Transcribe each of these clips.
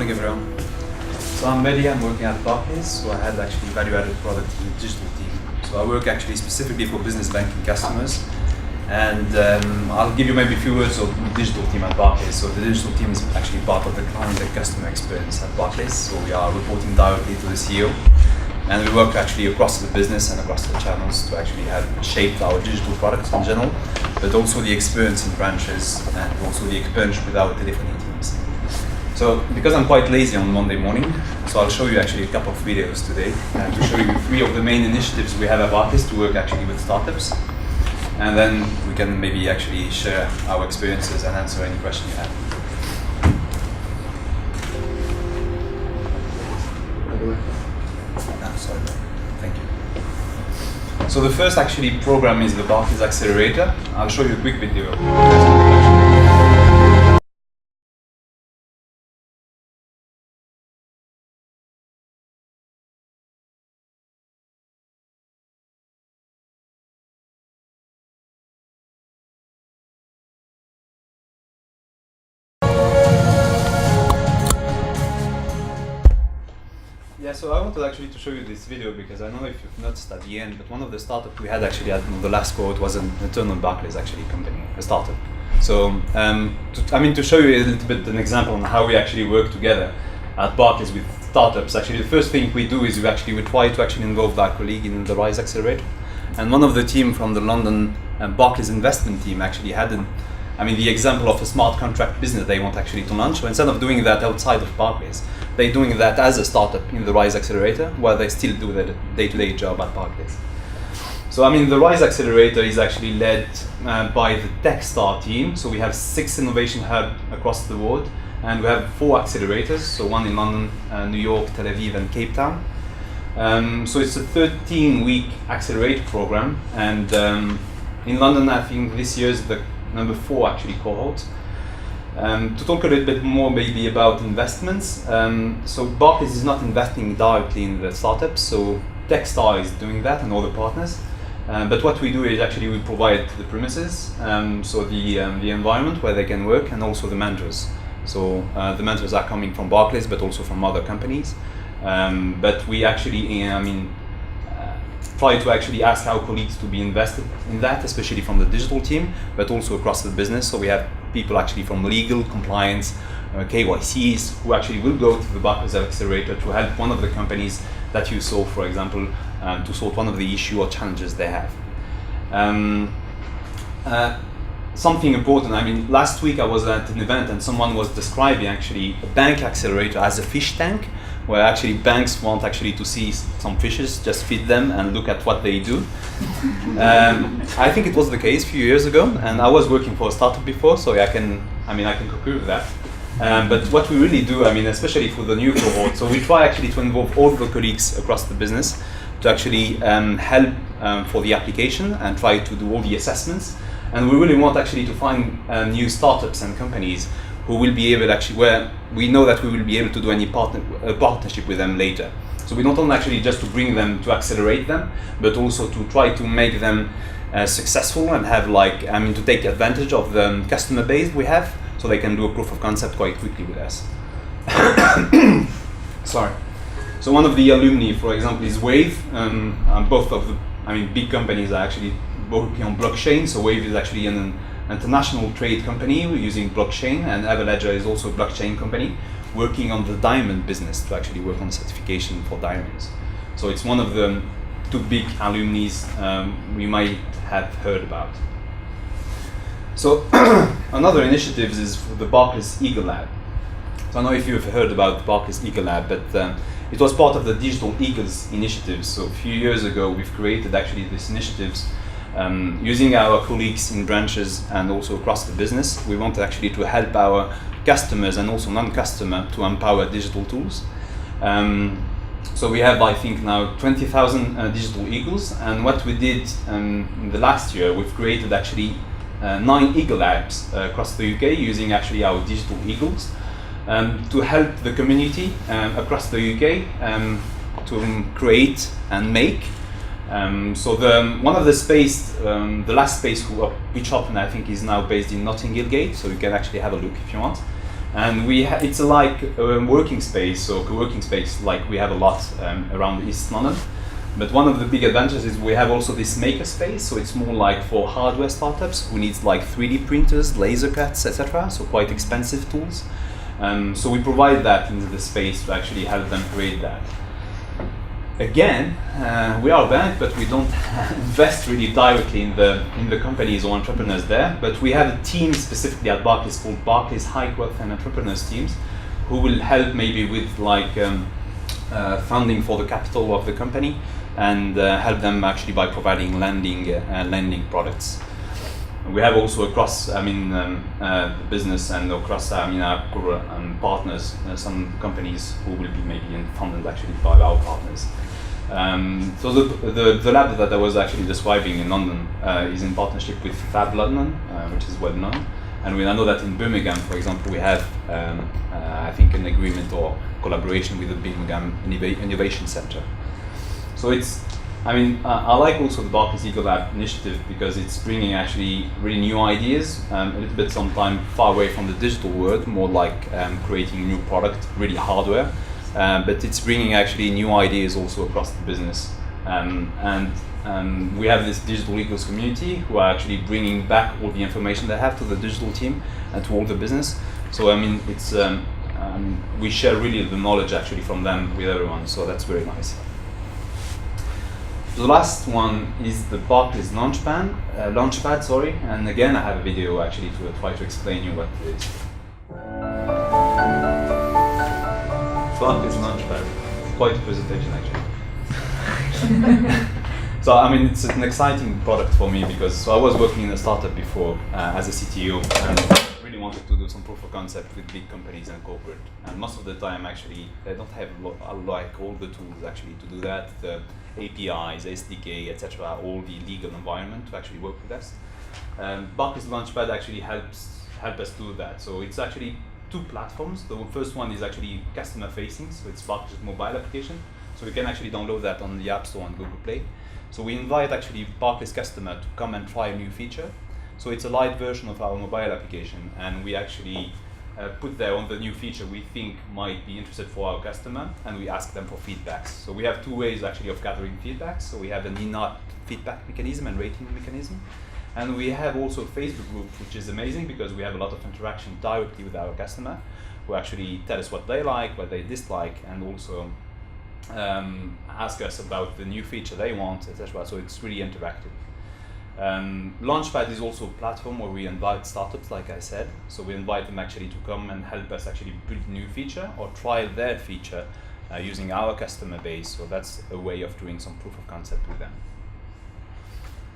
morning, everyone. So I'm Mehdi, I'm working at Barclays, so I had actually value-added product in the digital team. So I work actually specifically for business banking customers, and I'll give you maybe a few words of the digital team at Barclays. So the digital team is actually part of the client and customer experience at Barclays, so we are reporting directly to the CEO, and we work actually across the business and across the channels to actually have shaped our digital products in general, but also the experience in branches and also the experience with our telephony teams. So because I'm quite lazy on Monday morning, so I'll show you actually a couple of videos today to show you 3 of the main initiatives we have at Barclays to work actually with startups. And then we can maybe actually share our experiences and answer any question you have. Sorry, thank you. So the first actually program is the Barclays Accelerator. I'll show you a quick video. Yeah, so I wanted actually to show you this video because I don't know if you've noticed at the end, but one of the startups we had actually at the last quote was an internal Barclays actually company, a startup. So, to show you a little bit an example on how we actually work together at Barclays with startups, actually the first thing we do is we try to actually involve our colleague in the Rise Accelerator. And one of the team from the London Barclays investment team actually had the example of a smart contract business they want actually to launch. So instead of doing that outside of Barclays, they're doing that as a startup in the Rise Accelerator, while they still do their day-to-day job at Barclays. So the Rise Accelerator is actually led by the Techstar team. So we have 6 innovation hubs across the world, and we have 4 accelerators. So one in London, New York, Tel Aviv, and Cape Town. So it's a 13-week accelerator program, and in London, I think this year is the number 4 actually cohort. To talk a little bit more maybe about investments, so Barclays is not investing directly in the startups, so Techstar is doing that and other partners. But what we do is actually we provide the premises, so the environment where they can work, and also the managers. So the managers are coming from Barclays, but also from other companies. But we actually, try to actually ask our colleagues to be invested in that, especially from the digital team, but also across the business. So we have people actually from legal, compliance, KYCs, who actually will go to the Barclays Accelerator to help one of the companies that you saw, for example, to sort one of the issue or challenges they have. Something important, last week I was at an event and someone was describing actually a bank accelerator as a fish tank, where actually banks want actually to see some fishes, just feed them and look at what they do. I think it was the case a few years ago, and I was working for a startup before, so I can concur with that. But what we really do, especially for the new cohort, so we try actually to involve all the colleagues across the business to actually help for the application and try to do all the assessments. And we really want actually to find new startups and companies who will be able where we know that we will be able to do any partnership with them later. So we don't only actually just to bring them to accelerate them, but also to try to make them successful and have to take advantage of the customer base we have, so they can do a proof of concept quite quickly with us. Sorry. So one of the alumni, for example, is Wave. Both of the big companies are actually working on blockchain. So Wave is actually an international trade company using blockchain, and Everledger is also a blockchain company working on the diamond business to actually work on certification for diamonds. So it's one of the 2 big alumni we might have heard about. So another initiative is for the Barclays Eagle Lab. So I don't know if you've heard about Barclays Eagle Lab, but it was part of the Digital Eagles initiative. So a few years ago, we've created actually these initiatives using our colleagues in branches and also across the business. We want actually to help our customers and also non-customer to empower digital tools. So we have, I think now 20,000 digital eagles, and what we did in the last year, we've created actually 9 Eagle Labs across the UK using actually our digital eagles to help the community across the UK to create and make. So one of the space, the last space which opened, I think, is now based in Notting Hill Gate, so you can actually have a look if you want. And it's like a working space, so co-working space, like we have a lot around East London. But one of the big advantages is we have also this maker space, so it's more like for hardware startups who needs like 3D printers, laser cuts, etc. So quite expensive tools. So we provide that into the space to actually help them create that. Again, we are a bank, but we don't invest really directly in the companies or entrepreneurs there. But we have a team specifically at Barclays called Barclays High Growth and Entrepreneurs teams, who will help maybe with like funding for the capital of the company and help them actually by providing lending products. We have also across, the business and across, our partners, some companies who will be maybe funded actually by our partners. So the lab that I was actually describing in London is in partnership with Fab London, which is well known. And I know that in Birmingham, for example, we have, I think, an agreement or collaboration with the Birmingham Innovation Center. So I like also the Barclays Eco Lab initiative because it's bringing actually really new ideas, a little bit sometimes far away from the digital world, more like creating new product, really hardware. But it's bringing actually new ideas also across the business. We have this digital ecos community who are actually bringing back all the information they have to the digital team and to all the business. So it's we share really the knowledge actually from them with everyone. So that's very nice. The last one is the Barclays Launchpad, and again I have a video actually to try to explain you what it is. Barclays Launchpad, quite a presentation actually. So it's an exciting product for me because I was working in a startup before as a CTO and really wanted to do some proof of concept with big companies and corporate. And most of the time actually they don't have like all the tools actually to do that. The APIs, SDK, etc. All the legal environment to actually work with us. Barclays Launchpad actually helps us do that. So it's actually two platforms. The first one is actually customer facing, so it's Barclays mobile application. So you can actually download that on the App Store and Google Play. So we invite actually Barclays customer to come and try a new feature. So it's a light version of our mobile application, and we actually put there on the new feature we think might be interested for our customer, and we ask them for feedbacks. So we have two ways actually of gathering feedbacks. So we have an in-app feedback mechanism and rating mechanism. And we have also a Facebook group, which is amazing because we have a lot of interaction directly with our customer, who actually tell us what they like, what they dislike, and also ask us about the new feature they want, etc. So it's really interactive. Launchpad is also a platform where we invite startups, like I said. So we invite them actually to come and help us actually build a new feature or trial their feature using our customer base. So that's a way of doing some proof of concept with them.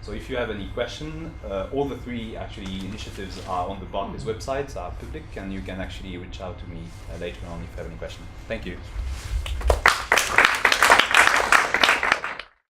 So if you have any question, all the three actually initiatives are on the Barclays website, are public, and you can actually reach out to me later on if you have any question. Thank you.